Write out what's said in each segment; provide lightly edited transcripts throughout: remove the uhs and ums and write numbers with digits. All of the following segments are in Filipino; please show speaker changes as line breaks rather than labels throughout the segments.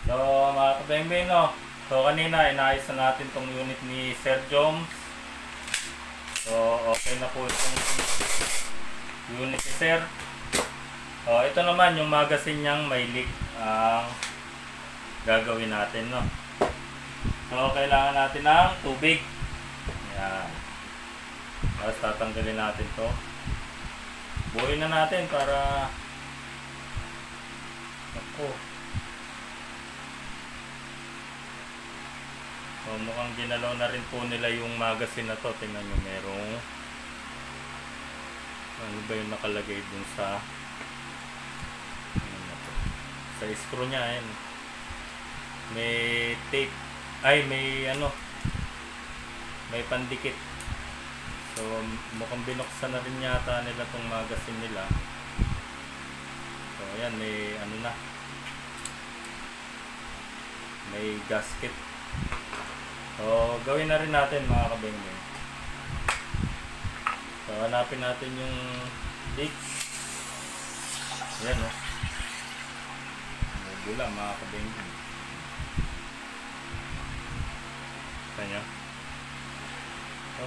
So mga kabeng-beng, no? So kanina inayos na natin tong unit ni Sir Joms. So okay na po itong unit ni Sir. So ito naman yung magazine niyang may leak ang gagawin natin, no? So kailangan natin ng tubig. Yan. Tapos tatanggalin natin to. Buuin na natin para ako. So mukhang ginalaw na rin po nila yung magazine na to. Tingnan nyo, merong ano ba yung nakalagay dun sa ano na to? Sa screw nya. Ayan. May tape. Ay, may ano, may pandikit. So mukhang binuksan na rin yata nila tong magazine nila. So ayan, may ano na, may gasket. So gawin na rin natin mga kabeng-beng. So hanapin natin yung leak. Ayan, o. Bula mga kabeng-beng. Kanya. So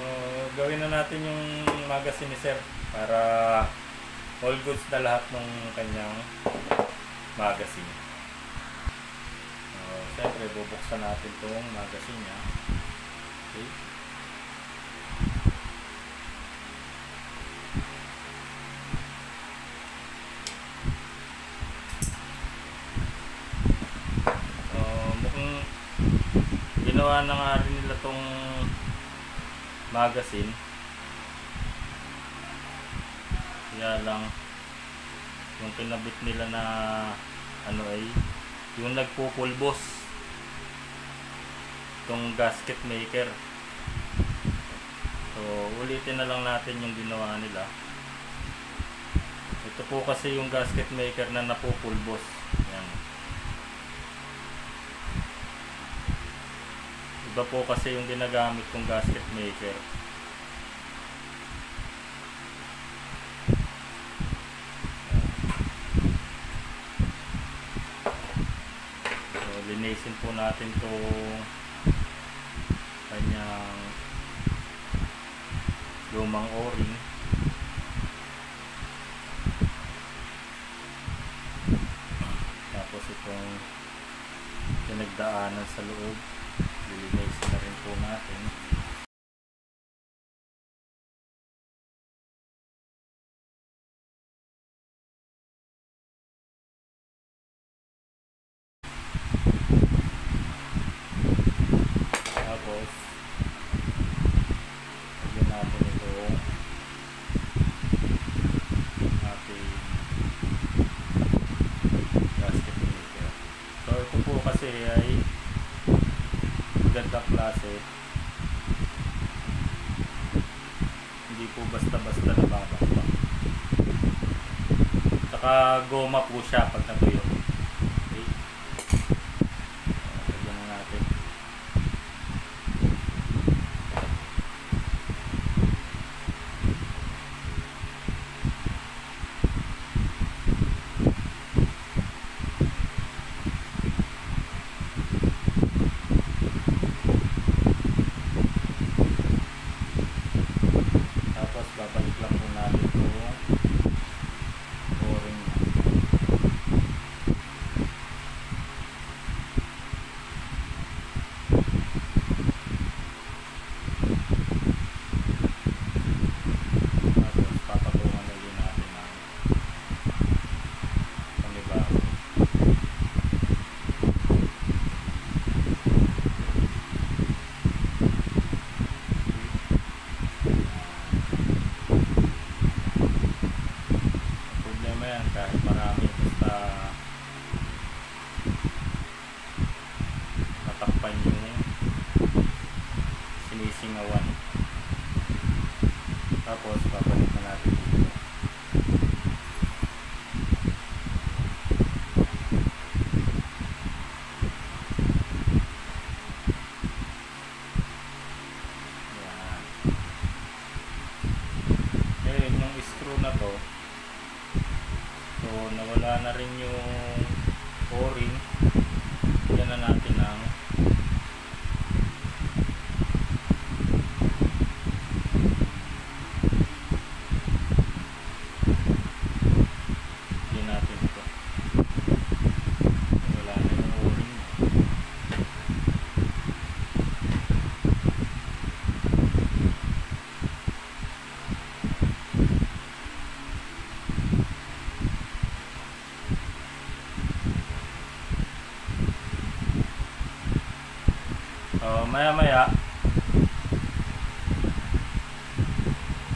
gawin na natin yung magazine ni Sir para all goods na lahat ng kanyang magazine. So siyempre bubuksan natin itong magazine niya. Okay. So mukhang ginawa na nga rin nila itong magazine. Kaya lang yung pinabit nila na ano ay yung nagpupulbos itong gasket maker. So ulitin na lang natin yung ginawa nila. Ito po kasi yung gasket maker na napupulbos. Yan. Iba po kasi yung ginagamit kong gasket maker. So linisin po natin to kanyang lumang o-ring. Tapos itong pinagdaanan sa loob, lilinisin na rin po natin. Tapos lagyan natin itong ating gasket maker. So ito po kasi ay gandang klase, hindi po basta-basta nababakbak. Saka goma po siya pag natuyo. Okay. Lagyan na natin. Tapos babalik lang po natin itong o-ring niya. Tapos papatungan na din natin ng panibago. Problema yan kahit marami, basta matakpan yung sinisingawan. Tapos babalik na natin dito. Yan. Ngayon yung screw na to, so nawala na rin yung o-ring. So maya maya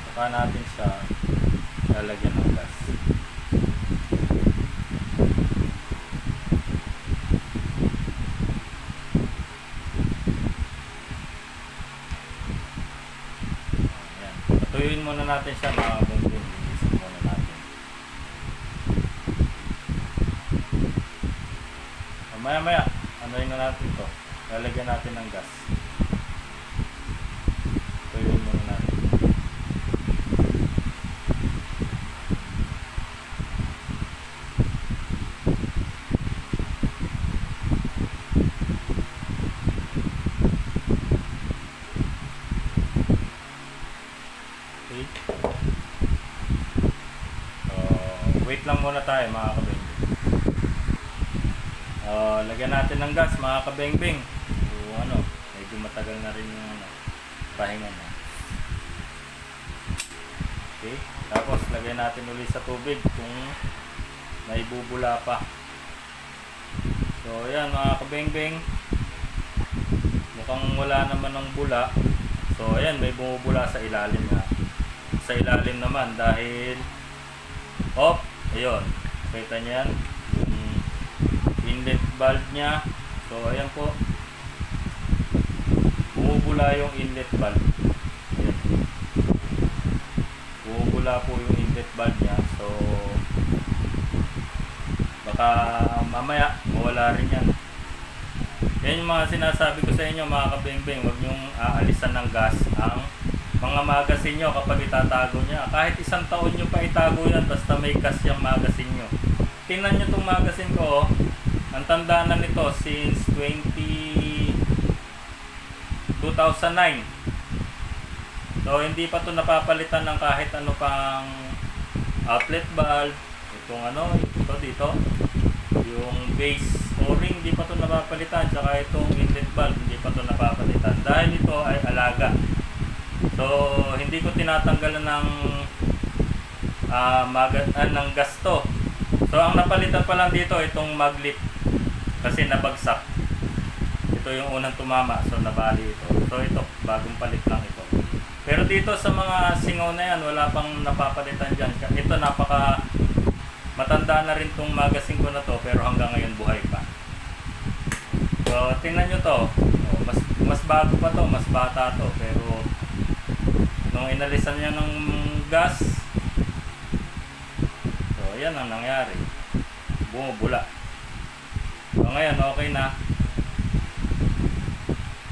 saka natin siya lalagyan ng gas. Ayan. Patuyuin muna natin siya mga kabingbing. Ilisin muna natin. So maya maya anuin na natin to. Lalagyan natin ng gas. Tuyuin muna natin. Okay. So, wait lang muna tayo mga kabingbing. Lagyan natin ng gas mga kabingbing. So, medyo matagal na rin yung pahinga na. Okay. Tapos lagyan natin ulit sa tubig kung may bubula pa. So ayan mga kabingbing, mukhang wala naman ng bula. So ayan, may bumubula sa ilalim na. Sa ilalim naman dahil ayun, kita nyo yan yung inlet valve nya. So ayan po, bumubula yung inlet valve. Ayan, bumubula po yung inlet valve nya. So baka mamaya mawala rin yan. Yan yung mga sinasabi ko sa inyo mga kabingbing, huwag nyong aalisan ng gas ang mga magasin nyo kapag itatago nya. Kahit 1 taon nyo pa itago yan, basta may gas yung magasin nyo. Tingnan nyo itong magasin ko, ang tanda na nito since 2009. So hindi pa ito napapalitan ng kahit ano pang outlet valve. Itong ito dito, yung base o-ring, hindi pa ito napapalitan. Tsaka itong inlet valve, hindi pa ito napapalitan. Dahil ito ay alaga. So hindi ko tinatanggalan ng ng gas to. So ang napalitan pa lang dito itong maglit kasi nabagsak. Ito yung unang tumama, so nabali ito. So ito, bagong palit lang ito. Pero dito sa mga singaw na yan, wala pang napapalitan dyan. Ito napaka matanda na rin tong magasin ko na to, pero hanggang ngayon buhay pa. So tingnan nyo to, mas bago pa to, mas bata to. Pero nung inalisan niya ng gas, so yan ang nangyari, bumubula. So ngayon okay na.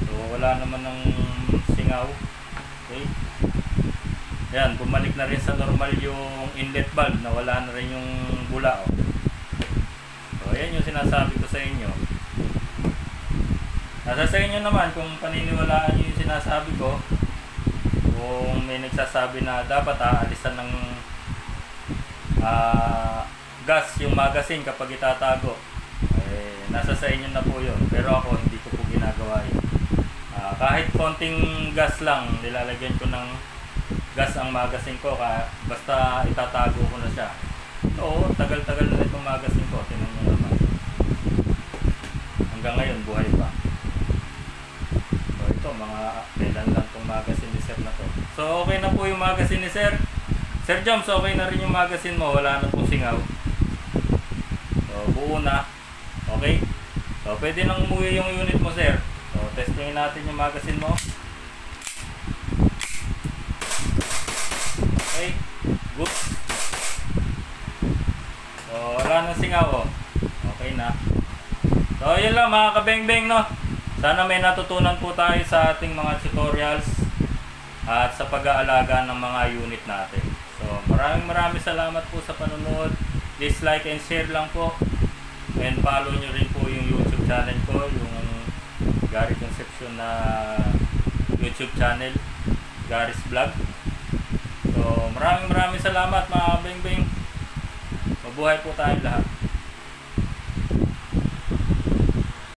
So wala naman ng singaw. Okay. Yan, bumalik na rin sa normal yung inlet valve, na wala na rin yung bula. So ayan yung sinasabi ko sa inyo. Nasa sa inyo naman kung paniniwalaan nyo yung sinasabi ko. Kung may nagsasabi na dapat aalisan ng gas yung magasin kapag itatago, nasa sa inyo na po yun. Pero ako hindi ko po ginagawa yun. Kahit konting gas lang, nilalagyan ko ng gas ang magasin ko, basta itatago ko na siya. Oo, tagal-tagal na itong magasin ko. Tingnan nyo naman, hanggang ngayon buhay pa. So ito, mga kailan lang itong magasin ni Sir na to. So okay na po yung magasin ni Sir. Sir Joms, okay na rin yung magasin mo, wala na pong singaw. So buo na. Okay. So pwede nang umuwi yung unit mo, Sir. So testingin natin yung magasin mo. Okay, good. So wala nang singaw, okay na. So yun lang mga kabeng-beng, no. Sana may natutunan po tayo sa ating mga tutorials at sa pag-aalaga ng mga unit natin. So maraming salamat po sa panonood. Please like and share lang po. And follow nyo rin po yung YouTube channel ko, yung Gary Concepcion na YouTube channel, Gary's Vlog. So maraming salamat mga kabeng-beng. Mabuhay po tayong lahat.